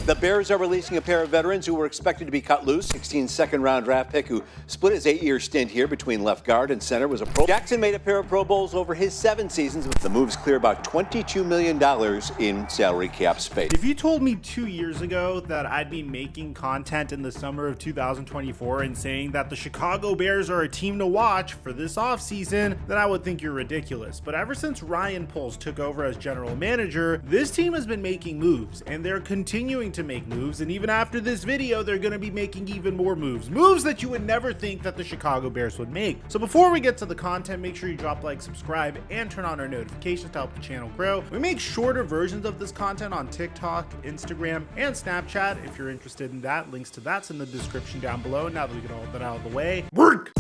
The Bears are releasing a pair of veterans who were expected to be cut loose. 16 second-round draft pick who split his 8-year stint here between left guard and center was a Pro. Jackson made a pair of Pro Bowls over his 7 seasons. The moves clear about $22 million in salary cap space. If you told me 2 years ago that I'd be making content in the summer of 2024 and saying that the Chicago Bears are a team to watch for this offseason, then I would think you're ridiculous. But ever since Ryan Poles took over as general manager, this team has been making moves, and they're continuing to make moves, and even after this video they're going to be making even more moves that you would never think that the Chicago Bears would make. So before we get to the content, make sure you drop like, subscribe, and turn on our notifications to help the channel grow. We make shorter versions of this content on TikTok, Instagram, and Snapchat. If you're interested in that, links to that's in the description down below. Now that we get all that out of the way, work!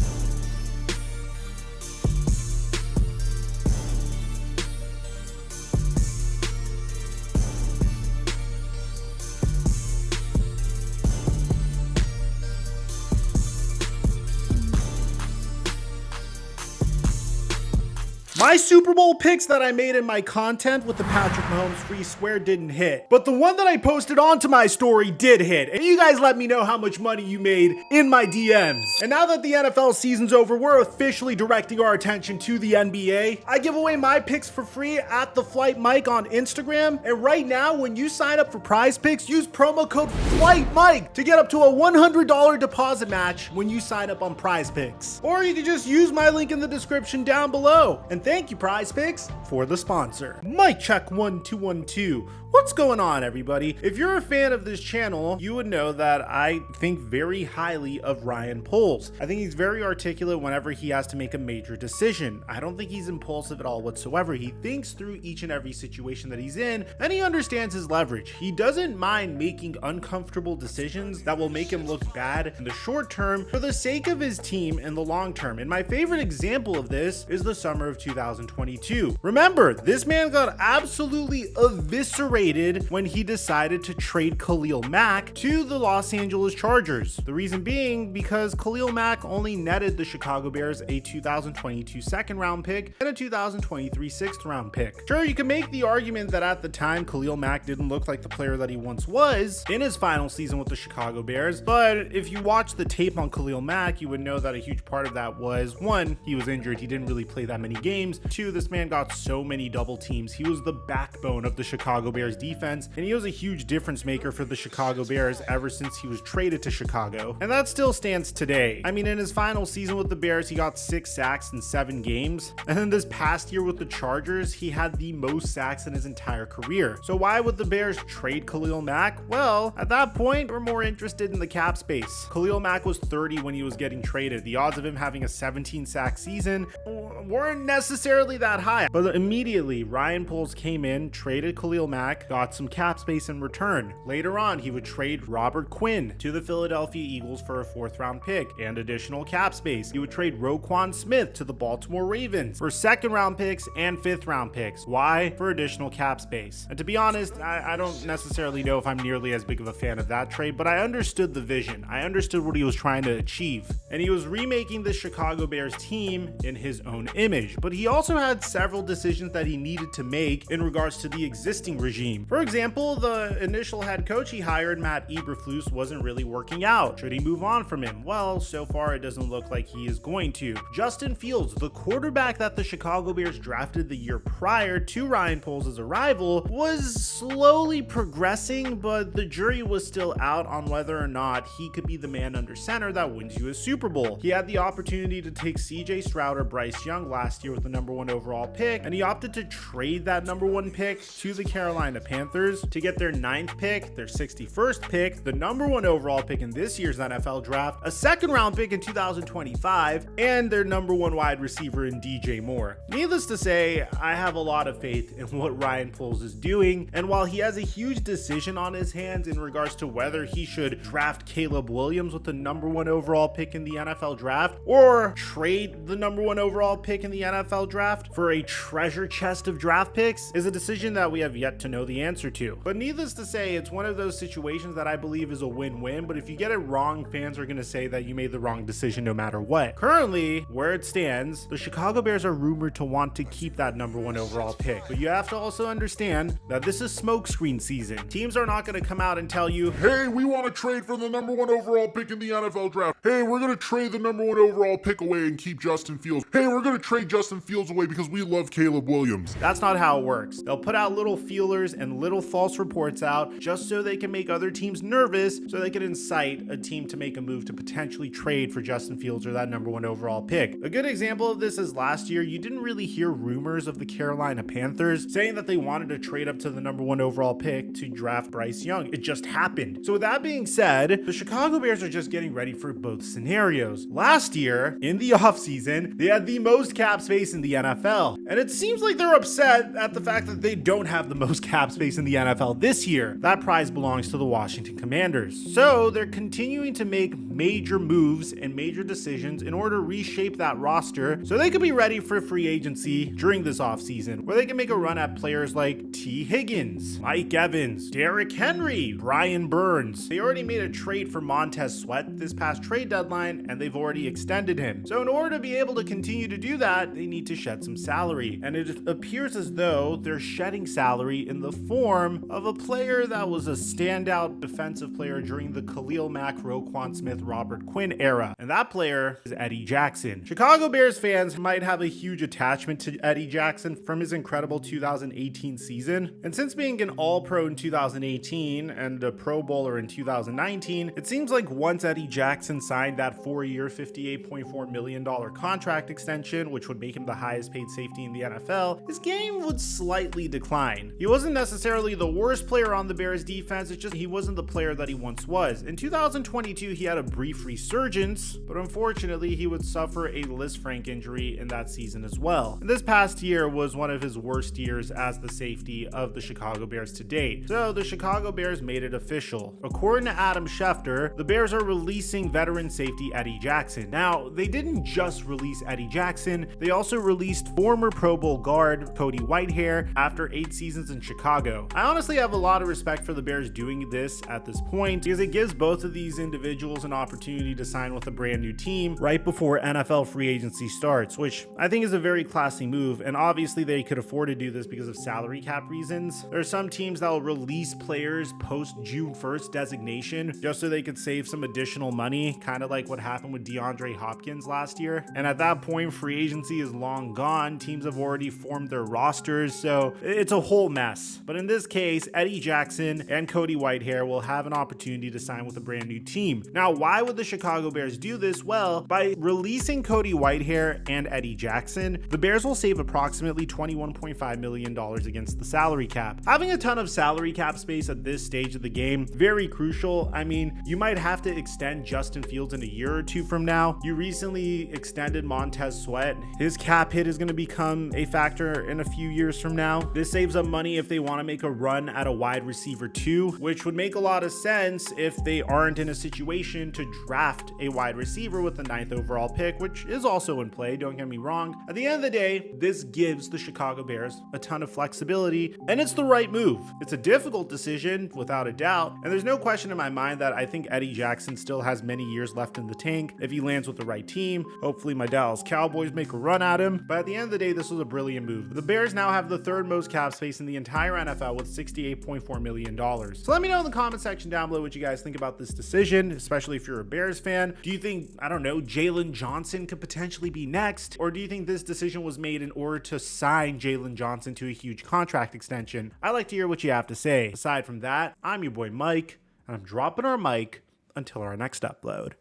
My Super Bowl picks that I made in my content with the Patrick Mahomes free square didn't hit, but the one that I posted onto my story did hit, and you guys let me know how much money you made in my DMs. And now that the NFL season's over, we're officially directing our attention to the NBA. I give away my picks for free at the Flight Mike on Instagram, and right now when you sign up for Prize Picks, use promo code FlightMike to get up to a $100 deposit match when you sign up on Prize Picks. Or you can just use my link in the description down below. And thank you, Prize Picks, for the sponsor. Mic check 1 2 1 2. What's going on, everybody? If you're a fan of this channel, you would know that I think very highly of Ryan Poles. I think he's very articulate whenever he has to make a major decision. I don't think he's impulsive at all whatsoever. He thinks through each and every situation that he's in, and he understands his leverage. He doesn't mind making uncomfortable decisions that will make him look bad in the short term for the sake of his team in the long term. And my favorite example of this is the summer of 2022. Remember, this man got absolutely eviscerated when he decided to trade Khalil Mack to the Los Angeles Chargers. The reason being because Khalil Mack only netted the Chicago Bears a 2022 second round pick and a 2023 sixth round pick. Sure, you can make the argument that at the time Khalil Mack didn't look like the player that he once was in his final season with the Chicago Bears, but if you watch the tape on Khalil Mack, you would know that a huge part of that was, one, he was injured, he didn't really play that many games. Two, this man got so many double teams. He was the backbone of the Chicago Bears defense, and he was a huge difference maker for the Chicago Bears ever since he was traded to Chicago, and that still stands today. I mean, in his final season with the Bears, he got 6 sacks in 7 games, and then this past year with the Chargers, he had the most sacks in his entire career. So why would the Bears trade Khalil Mack? Well, at that point, we're more interested in the cap space. Khalil Mack was 30 when he was getting traded. The odds of him having a 17 sack season weren't necessarily that high, but immediately Ryan Poles came in, traded Khalil Mack, got some cap space in return. Later on, he would trade Robert Quinn to the Philadelphia Eagles for a 4th round pick and additional cap space. He would trade Roquan Smith to the Baltimore Ravens for 2nd round picks and 5th round picks. Why? For additional cap space. And to be honest, I don't necessarily know if I'm nearly as big of a fan of that trade, but I understood the vision. I understood what he was trying to achieve. And he was remaking the Chicago Bears team in his own image. But he also had several decisions that he needed to make in regards to the existing regime. For example, the initial head coach he hired, Matt Eberflus, wasn't really working out. Should he move on from him? Well, so far it doesn't look like he is going to. Justin Fields, the quarterback that the Chicago Bears drafted the year prior to Ryan Poles' arrival, was slowly progressing, but the jury was still out on whether or not he could be the man under center that wins you a Super Bowl. He had the opportunity to take CJ Stroud or Bryce Young last year with the #1 overall pick, and he opted to trade that #1 pick to the Carolina Panthers to get their 9th pick, their 61st pick, the #1 overall pick in this year's NFL draft, a 2nd round pick in 2025, and their #1 wide receiver in DJ Moore. Needless to say, I have a lot of faith in what Ryan Poles is doing, and while he has a huge decision on his hands in regards to whether he should draft Caleb Williams with the #1 overall pick in the NFL draft or trade the #1 overall pick in the NFL draft for a treasure chest of draft picks, is a decision that we have yet to know know the answer to. But needless to say, it's one of those situations that I believe is a win-win, but if you get it wrong, fans are going to say that you made the wrong decision no matter what. Currently, where it stands, the Chicago Bears are rumored to want to keep that #1 overall pick. But you have to also understand that this is smokescreen season. Teams are not going to come out and tell you, hey, we want to trade for the #1 overall pick in the NFL draft. Hey, we're going to trade the #1 overall pick away and keep Justin Fields. Hey, we're going to trade Justin Fields away because we love Caleb Williams. That's not how it works. They'll put out little feelers and little false reports out just so they can make other teams nervous, so they can incite a team to make a move to potentially trade for Justin Fields or that #1 overall pick. A good example of this is last year, you didn't really hear rumors of the Carolina Panthers saying that they wanted to trade up to the #1 overall pick to draft Bryce Young. It just happened. So with that being said, the Chicago Bears are just getting ready for both scenarios. Last year, in the offseason, they had the most cap space in the NFL. And it seems like they're upset at the fact that they don't have the most cap space in the NFL this year. That prize belongs to the Washington Commanders. So they're continuing to make major moves and major decisions in order to reshape that roster so they could be ready for free agency during this offseason, where they can make a run at players like T. Higgins, Mike Evans, Derrick Henry, Brian Burns. They already made a trade for Montez Sweat this past trade deadline, and they've already extended him. So in order to be able to continue to do that, they need to shed some salary. And it appears as though they're shedding salary in the form of a player that was a standout defensive player during the Khalil Mack, Roquan Smith, Robert Quinn era. And that player is Eddie Jackson. Chicago Bears fans might have a huge attachment to Eddie Jackson from his incredible 2018 season. And since being an All-Pro in 2018 and a Pro Bowler in 2019, it seems like once Eddie Jackson signed that 4-year, $58.4 million contract extension, which would make him the highest paid safety in the NFL, his game would slightly decline. He wasn't necessarily the worst player on the Bears defense, it's just he wasn't the player that he once was. In 2022, he had a brief resurgence, but unfortunately, he would suffer a Lisfranc injury in that season as well. And this past year was one of his worst years as the safety of the Chicago Bears to date. So the Chicago Bears made it official. According to Adam Schefter, the Bears are releasing veteran safety Eddie Jackson. Now, they didn't just release Eddie Jackson, they also released former Pro Bowl guard Cody Whitehair after 8 seasons in Chicago. I honestly have a lot of respect for the Bears doing this at this point because it gives both of these individuals an opportunity to sign with a brand new team right before NFL free agency starts, which I think is a very classy move. And obviously they could afford to do this because of salary cap reasons. There are some teams that will release players post June 1st designation just so they could save some additional money, kind of like what happened with DeAndre Hopkins last year. And at that point, free agency is long gone. Teams have already formed their rosters, so it's a whole mess. But in this case, Eddie Jackson and Cody Whitehair will have an opportunity to sign with a brand new team. Now, why would the Chicago Bears do this? Well, by releasing Cody Whitehair and Eddie Jackson, the Bears will save approximately $21.5 million against the salary cap. Having a ton of salary cap space at this stage of the game, very crucial. I mean, you might have to extend Justin Fields in a year or two from now. You recently extended Montez Sweat. His cap hit is going to become a factor in a few years from now. This saves up money if they want to make a run at a wide receiver too, which would make a lot of sense if they aren't in a situation to draft a wide receiver with the 9th overall pick, which is also in play, don't get me wrong. At the end of the day, this gives the Chicago Bears a ton of flexibility, and it's the right move. It's a difficult decision, without a doubt, and there's no question in my mind that I think Eddie Jackson still has many years left in the tank if he lands with the right team. Hopefully my Dallas Cowboys make a run at him, but at the end of the day, this was a brilliant move. The Bears now have the 3rd most cap space in the entire NFL with $68.4 million. So let me know in the comment section down below what you guys think about this decision, especially if you're a Bears fan. Do you think, I don't know, Jalen Johnson could potentially be next? Or do you think this decision was made in order to sign Jalen Johnson to a huge contract extension? I'd like to hear what you have to say. Aside from that, I'm your boy Mike, and I'm dropping our mic until our next upload.